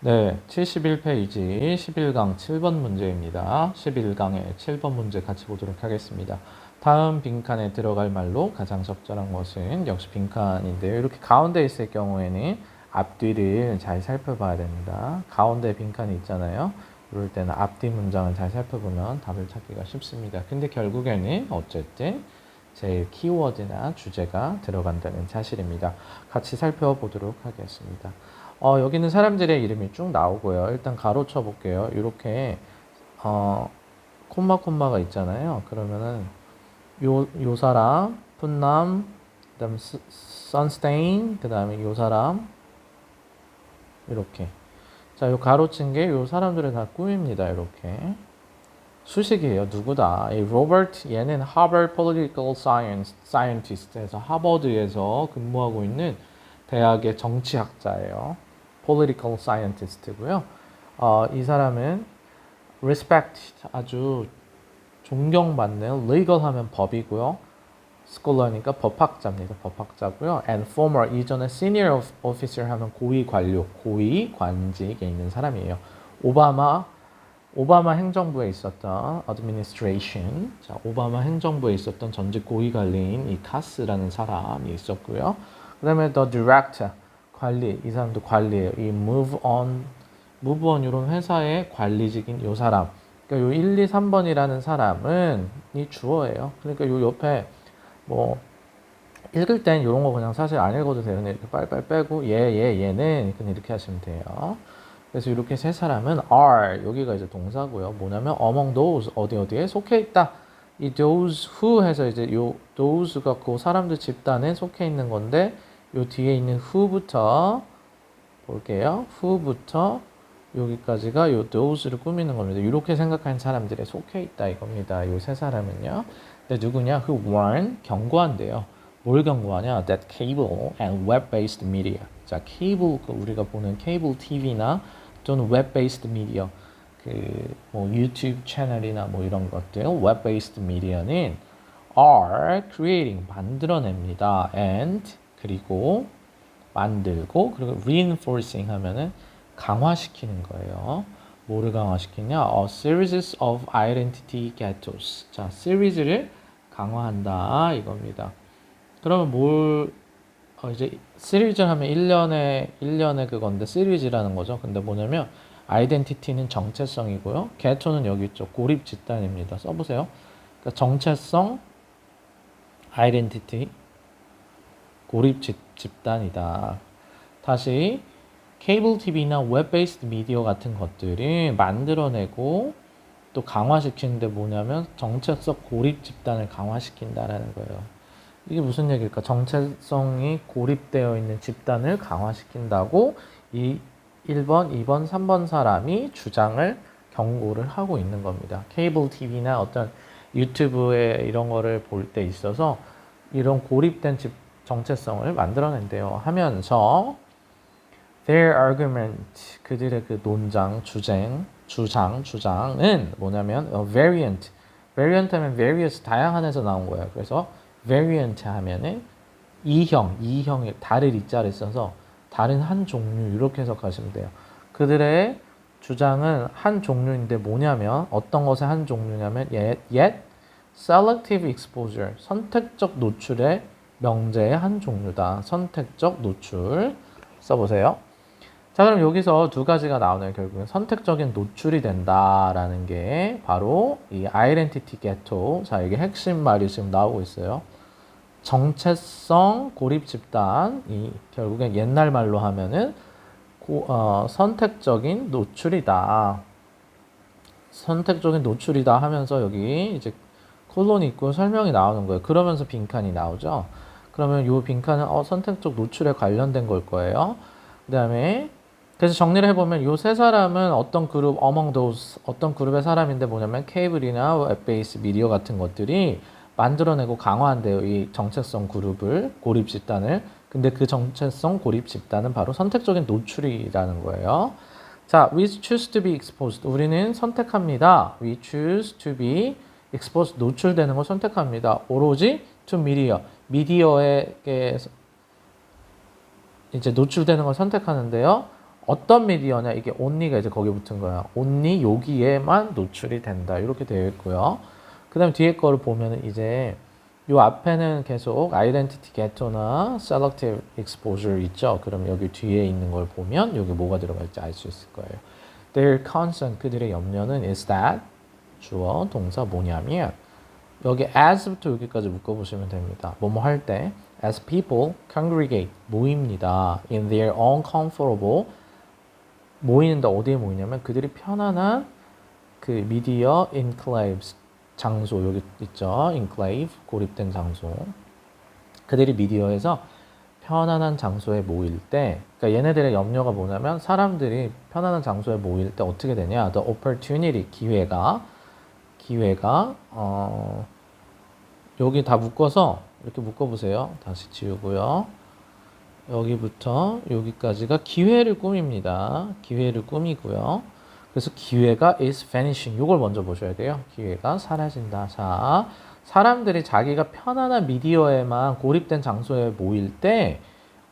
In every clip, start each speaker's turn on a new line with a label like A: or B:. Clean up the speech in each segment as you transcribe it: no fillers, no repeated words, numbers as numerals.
A: 네, 71페이지 11강 7번 문제입니다. 11강의 7번 문제 같이 보도록 하겠습니다. 다음 빈칸에 들어갈 말로 가장 적절한 것은 역시 빈칸인데요. 이렇게 가운데 있을 경우에는 앞뒤를 잘 살펴봐야 됩니다. 가운데 빈칸이 있잖아요. 이럴 때는 앞뒤 문장을 잘 살펴보면 답을 찾기가 쉽습니다. 근데 결국에는 어쨌든 제일 키워드나 주제가 들어간다는 사실입니다. 같이 살펴보도록 하겠습니다. 여기는 사람들의 이름이 쭉 나오고요. 일단 가로쳐 볼게요. 이렇게 콤마가 있잖아요. 그러면은 요 사람, 푼남, 그다음 선스테인, 그다음에 요 사람 이렇게. 자, 요 가로친 게 요 사람들을 다 꾸밉니다. 이렇게. 수식이에요. 누구다. 이 로버트 얘는 하버드 Political Scientist에서 하버드에서 근무하고 있는 대학의 정치학자예요. Political Scientist고요. 이 사람은 respect 아주 존경받는 legal 하면 법이고요. scholar니까 법학자입니다. 법학자고요. and former 이전에 senior officer 하면 고위 관료, 고위 관직에 있는 사람이에요. 오바마 행정부에 있었던 administration, 자, 오바마 행정부에 있었던 전직 고위 관리인 이 카스라는 사람이 있었고요. 그 다음에 the director, 관리, 이 사람도 관리예요. 이 move on 이런 회사의 관리직인 이 사람. 그러니까 요 1, 2, 3번이라는 사람은 이 주어예요. 그러니까 요 옆에 뭐 읽을 땐 이런 거 그냥 사실 안 읽어도 돼요. 그냥 이렇게 빨빨 빼고 얘는 그냥 이렇게 하시면 돼요. 그래서 이렇게 세 사람은 are 여기가 이제 동사고요. 뭐냐면 among those 어디에 속해 있다. 이 those who 해서 이제 요 those가 그 사람들 집단에 속해 있는 건데 요 뒤에 있는 who부터 볼게요. who부터 여기까지가 요 those를 꾸미는 겁니다. 이렇게 생각하는 사람들에 속해 있다 이겁니다. 요 세 사람은요. 근데 누구냐? who warn 경고한대요. 뭘 경고하냐? That cable and web-based media. 자, 케이블 우리가 보는 케이블 TV나 또는 web-based media 그 뭐 유튜브 채널이나 뭐 이런 것들 web-based media는 are creating 만들어냅니다. and 그리고 만들고 그리고 reinforcing 하면은 강화시키는 거예요. 뭐를 강화시키냐? A series of identity ghettos. 자, 시리즈를 강화한다 이겁니다. 그러면 이제 시리즈 하면 1년에 그건데 시리즈라는 거죠. 근데 뭐냐면 아이덴티티는 정체성이고요. ghetto는 여기 있죠. 고립 집단입니다. 써보세요. 그러니까 정체성, 아이덴티티, 고립 집단이다. 다시 케이블 TV나 웹 베이스드 미디어 같은 것들을 만들어내고 또 강화시키는데 뭐냐면 정체성 고립 집단을 강화시킨다라는 거예요. 이게 무슨 얘기일까? 정체성이 고립되어 있는 집단을 강화시킨다고 이 1번, 2번, 3번 사람이 주장을 경고를 하고 있는 겁니다. 케이블 TV나 어떤 유튜브에 이런 거를 볼 때 있어서 이런 고립된 정체성을 만들어낸대요. 하면서 their argument, 그들의 그 논장, 주장은 뭐냐면 variant 하면 various, 다양한에서 나온 거예요. 그래서 variant 하면은 이형의 다를 이자를 써서 다른 한 종류 이렇게 해석하시면 돼요. 그들의 주장은 한 종류인데 뭐냐면 어떤 것의 한 종류냐면 yet selective exposure, 선택적 노출의 명제의 한 종류다. 선택적 노출 써보세요. 자, 그럼 여기서 두 가지가 나오네요. 결국엔 선택적인 노출이 된다라는 게 바로 이 아이덴티티 게토. 자, 이게 핵심 말이 지금 나오고 있어요. 정체성 고립 집단이 결국엔 옛날 말로 하면은 선택적인 노출이다. 선택적인 노출이다 하면서 여기 이제 콜론이 있고 설명이 나오는 거예요. 그러면서 빈칸이 나오죠. 그러면 이 빈칸은 선택적 노출에 관련된 걸 거예요. 그 다음에 그래서 정리를 해보면 이 세 사람은 어떤 그룹, among those, 어떤 그룹의 사람인데 뭐냐면 케이블이나 웹베이스 미디어 같은 것들이 만들어내고 강화한대요. 이 정체성 그룹을, 고립 집단을. 근데 그 정체성 고립 집단은 바로 선택적인 노출이라는 거예요. 자, we choose to be exposed. 우리는 선택합니다. We choose to be exposed. 노출되는 걸 선택합니다. 오로지 to media. 미디어에게 이제 노출되는 걸 선택하는데요. 어떤 미디어냐 이게 only가 이제 거기 붙은 거야. only 여기에만 노출이 된다 이렇게 되어 있고요. 그다음 뒤에 거를 보면은 이제 요 앞에는 계속 identity ghetto나 selective exposure 있죠. 그럼 여기 뒤에 있는 걸 보면 여기 뭐가 들어갈지 알 수 있을 거예요. Their concern 그들의 염려는 is that 주어 동사 뭐냐면 여기 as부터 여기까지 묶어보시면 됩니다. 뭐뭐 할 때 as people congregate 모입니다. in their own comfortable 모이는데 어디에 모이냐면 그들이 편안한 그 미디어 enclaves 장소 여기 있죠. enclave 고립된 장소. 그들이 미디어에서 편안한 장소에 모일 때, 그러니까 얘네들의 염려가 뭐냐면 사람들이 편안한 장소에 모일 때 어떻게 되냐? The opportunity 기회가 여기 다 묶어서 이렇게 묶어보세요. 다시 지우고요. 여기부터 여기까지가 기회를 꾸밉니다. 기회를 꾸미고요. 그래서 기회가 is vanishing. 이걸 먼저 보셔야 돼요. 기회가 사라진다. 자, 사람들이 자기가 편안한 미디어에만 고립된 장소에 모일 때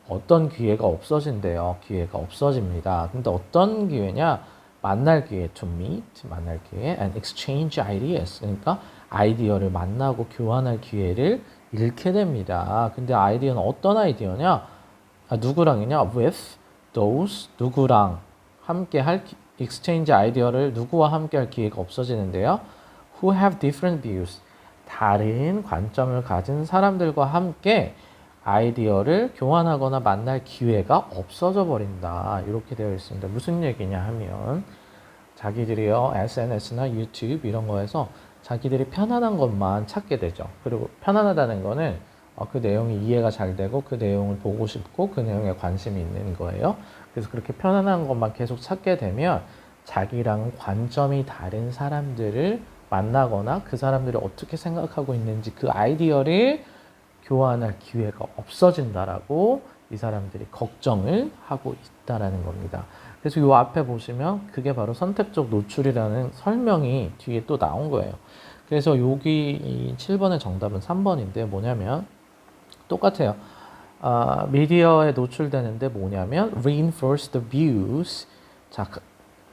A: 어떤 기회가 없어진대요. 기회가 없어집니다. 근데 어떤 기회냐? 만날 기회, to meet, 만날 기회, and exchange ideas. 그러니까 아이디어를 만나고 교환할 기회를 잃게 됩니다. 근데 아이디어는 어떤 아이디어냐? 누구랑이냐? with those, 누구랑 함께 할 exchange 아이디어를 누구와 함께 할 기회가 없어지는데요. who have different views. 다른 관점을 가진 사람들과 함께 아이디어를 교환하거나 만날 기회가 없어져 버린다. 이렇게 되어 있습니다. 무슨 얘기냐 하면 자기들이요 SNS나 유튜브 이런 거에서 자기들이 편안한 것만 찾게 되죠. 그리고 편안하다는 거는 그 내용이 이해가 잘 되고 그 내용을 보고 싶고 그 내용에 관심이 있는 거예요. 그래서 그렇게 편안한 것만 계속 찾게 되면 자기랑 관점이 다른 사람들을 만나거나 그 사람들이 어떻게 생각하고 있는지 그 아이디어를 교환할 기회가 없어진다라고 이 사람들이 걱정을 하고 있다라는 겁니다. 그래서 이 앞에 보시면 그게 바로 선택적 노출이라는 설명이 뒤에 또 나온 거예요. 그래서 여기 이 7번의 정답은 3번인데 뭐냐면 똑같아요. 미디어에 노출되는데 뭐냐면 reinforce the views. 자,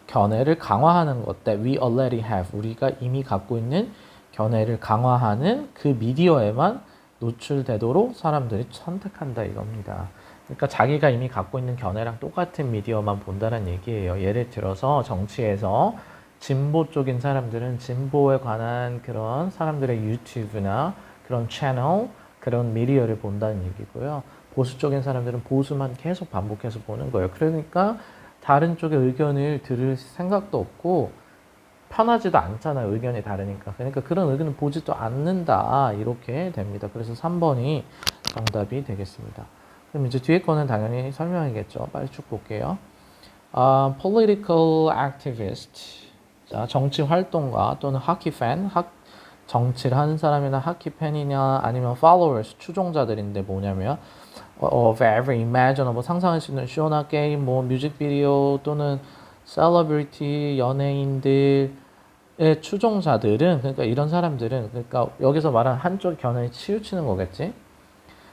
A: 견해를 강화하는 것 that we already have. 우리가 이미 갖고 있는 견해를 강화하는 그 미디어에만 노출되도록 사람들이 선택한다 이겁니다. 그러니까 자기가 이미 갖고 있는 견해랑 똑같은 미디어만 본다는 얘기예요. 예를 들어서 정치에서 진보 쪽인 사람들은 진보에 관한 그런 사람들의 유튜브나 그런 채널, 그런 미디어를 본다는 얘기고요. 보수 쪽인 사람들은 보수만 계속 반복해서 보는 거예요. 그러니까 다른 쪽의 의견을 들을 생각도 없고 편하지도 않잖아요. 의견이 다르니까. 그러니까 그런 의견을 보지도 않는다. 이렇게 됩니다. 그래서 3번이 정답이 되겠습니다. 그럼 이제 뒤에 거는 당연히 설명이겠죠. 빨리 쭉 볼게요. Political activist. 자, 정치 활동가 또는 하키 팬, 정치를 하는 사람이나 하키 팬이냐 아니면 followers, 추종자들인데 뭐냐면 of every imaginable 상상할 수 있는 쇼나 게임, 뭐 뮤직비디오 또는 셀러브리티, 연예인들의 추종자들은 그러니까 이런 사람들은 그러니까 여기서 말하는 한쪽 견해에 치우치는 거겠지.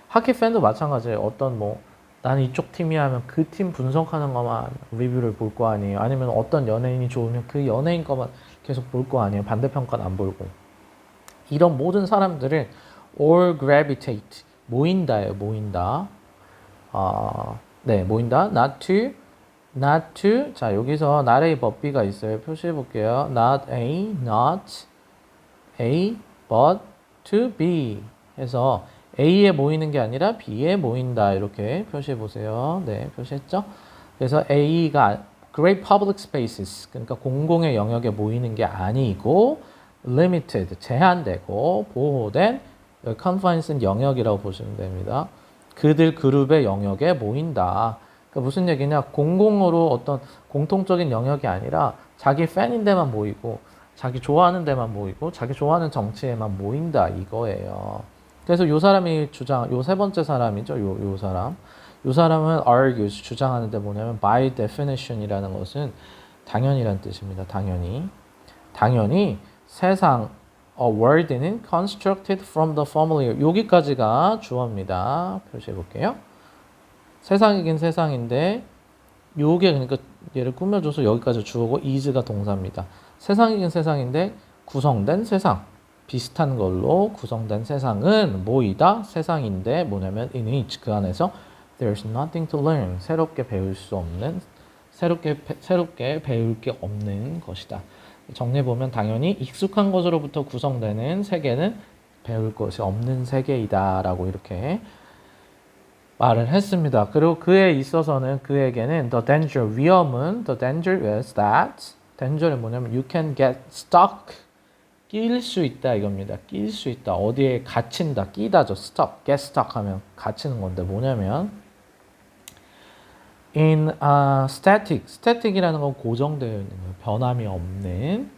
A: 하키 팬도 마찬가지예요. 어떤 뭐 나는 이쪽 팀이야 하면 그 팀 분석하는 것만 리뷰를 볼 거 아니에요. 아니면 어떤 연예인이 좋으면 그 연예인 것만 계속 볼 거 아니에요. 반대편까지 안 보고. 이런 모든 사람들을 all gravitate 모인다예요. 모인다. 네, 모인다. not to. 자, 여기서 not a but b가 있어요. 표시해 볼게요. not a, but to be 해서 A에 모이는 게 아니라 B에 모인다. 이렇게 표시해 보세요. 네, 표시했죠? 그래서 A가 great public spaces, 그러니까 공공의 영역에 모이는 게 아니고 limited, 제한되고 보호된 confines는 영역이라고 보시면 됩니다. 그들 그룹의 영역에 모인다. 그러니까 무슨 얘기냐? 공공으로 어떤 공통적인 영역이 아니라 자기 팬인 데만 모이고 자기 좋아하는 데만 모이고 자기 좋아하는 정치에만 모인다 이거예요. 그래서 요 사람이 요 세 번째 사람이죠. 요 사람은 argues, 주장하는데 뭐냐면 by definition이라는 것은 당연이란 뜻입니다. 당연히 세상 word는 constructed from the familiar. 여기까지가 주어입니다. 표시해 볼게요. 세상이긴 세상인데 요게 그러니까 얘를 꾸며줘서 여기까지 주어고 is가 동사입니다. 세상이긴 세상인데 구성된 세상. 비슷한 걸로 구성된 세상은 뭐이다? 세상인데 뭐냐면 in which 그 안에서 there's nothing to learn. 새롭게 배울 수 없는 새롭게 배울 게 없는 것이다. 정리해보면 당연히 익숙한 것으로부터 구성되는 세계는 배울 것이 없는 세계이다 라고 이렇게 말을 했습니다. 그리고 그에 있어서는 그에게는 the danger, 위험은 the danger is that danger은 뭐냐면 you can get stuck, 끼일 수 있다 이겁니다. 끼일 수 있다. 어디에 갇힌다, 끼다죠. stuck, get stuck 하면 갇히는 건데 뭐냐면 in static, static이라는 건 고정되어 있는 거예요.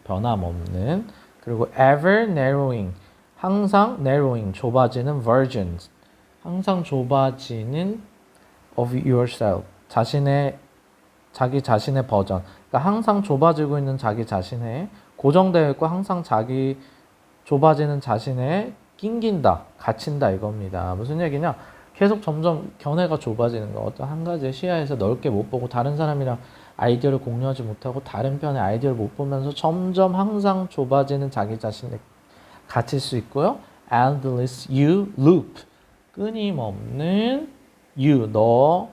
A: 변함 없는 그리고 ever narrowing, 항상 narrowing, 좁아지는 versions, 항상 좁아지는 of yourself, 자기 자신의 버전. 그러니까 항상 좁아지고 있는 자기 자신의 고정되어 있고 항상 좁아지는 자신의 낑긴다, 갇힌다 이겁니다. 무슨 얘기냐? 계속 점점 견해가 좁아지는 거. 어떤 한 가지의 시야에서 넓게 못 보고 다른 사람이랑 아이디어를 공유하지 못하고 다른 편의 아이디어를 못 보면서 점점 항상 좁아지는 자기 자신에 갇힐 수 있고요. Endless you loop. 끊임없는 you, 너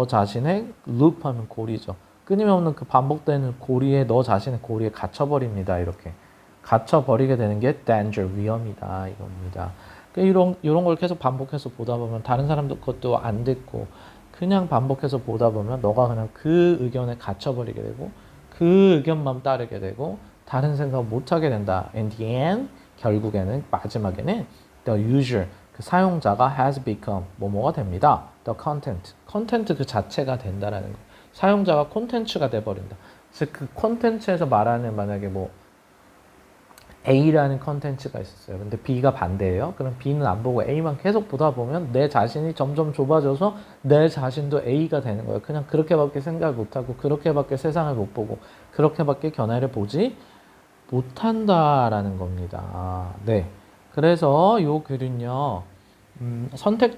A: 자신의 loop 하면 고리죠. 끊임없는 그 반복되는 고리에 너 자신의 고리에 갇혀버립니다. 이렇게 갇혀버리게 되는 게 danger, 위험이다 이겁니다. 이런 걸 계속 반복해서 보다 보면 다른 사람도 그것도 안 듣고 그냥 반복해서 보다 보면 너가 그냥 그 의견에 갇혀버리게 되고 그 의견만 따르게 되고 다른 생각 못 하게 된다. In the end, 결국에는 마지막에는 the user, 그 사용자가 has become 뭐뭐가 됩니다. The content 그 자체가 된다라는 거. 사용자가 콘텐츠가 돼버린다. 그래서 그 콘텐츠에서 말하는 만약에 뭐 A라는 컨텐츠가 있었어요. 근데 B가 반대예요. 그럼 B는 안 보고 A만 계속 보다 보면 내 자신이 점점 좁아져서 내 자신도 A가 되는 거예요. 그냥 그렇게밖에 생각을 못하고 그렇게밖에 세상을 못 보고 그렇게밖에 견해를 보지 못한다라는 겁니다. 네. 그래서 요 글은요.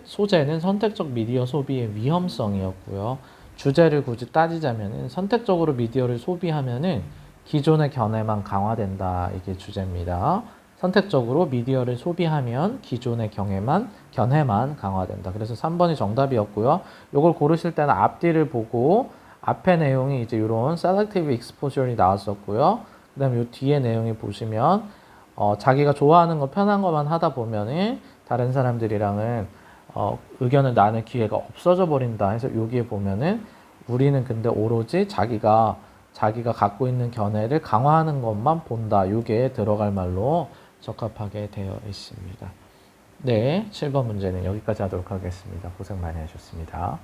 A: 소재는 선택적 미디어 소비의 위험성이었고요. 주제를 굳이 따지자면은 선택적으로 미디어를 소비하면은 기존의 견해만 강화된다. 이게 주제입니다. 선택적으로 미디어를 소비하면 기존의 견해만 강화된다. 그래서 3번이 정답이었고요. 이걸 고르실 때는 앞뒤를 보고 앞의 내용이 이제 이런 selective exposure이 나왔었고요. 그 다음에 이 뒤에 내용이 보시면 자기가 좋아하는 거 편한 것만 하다 보면은 다른 사람들이랑은 의견을 나눌 기회가 없어져 버린다 해서 여기에 보면은 우리는 근데 오로지 자기가 갖고 있는 견해를 강화하는 것만 본다. 이게 들어갈 말로 적합하게 되어 있습니다. 네, 7번 문제는 여기까지 하도록 하겠습니다. 고생 많이 하셨습니다.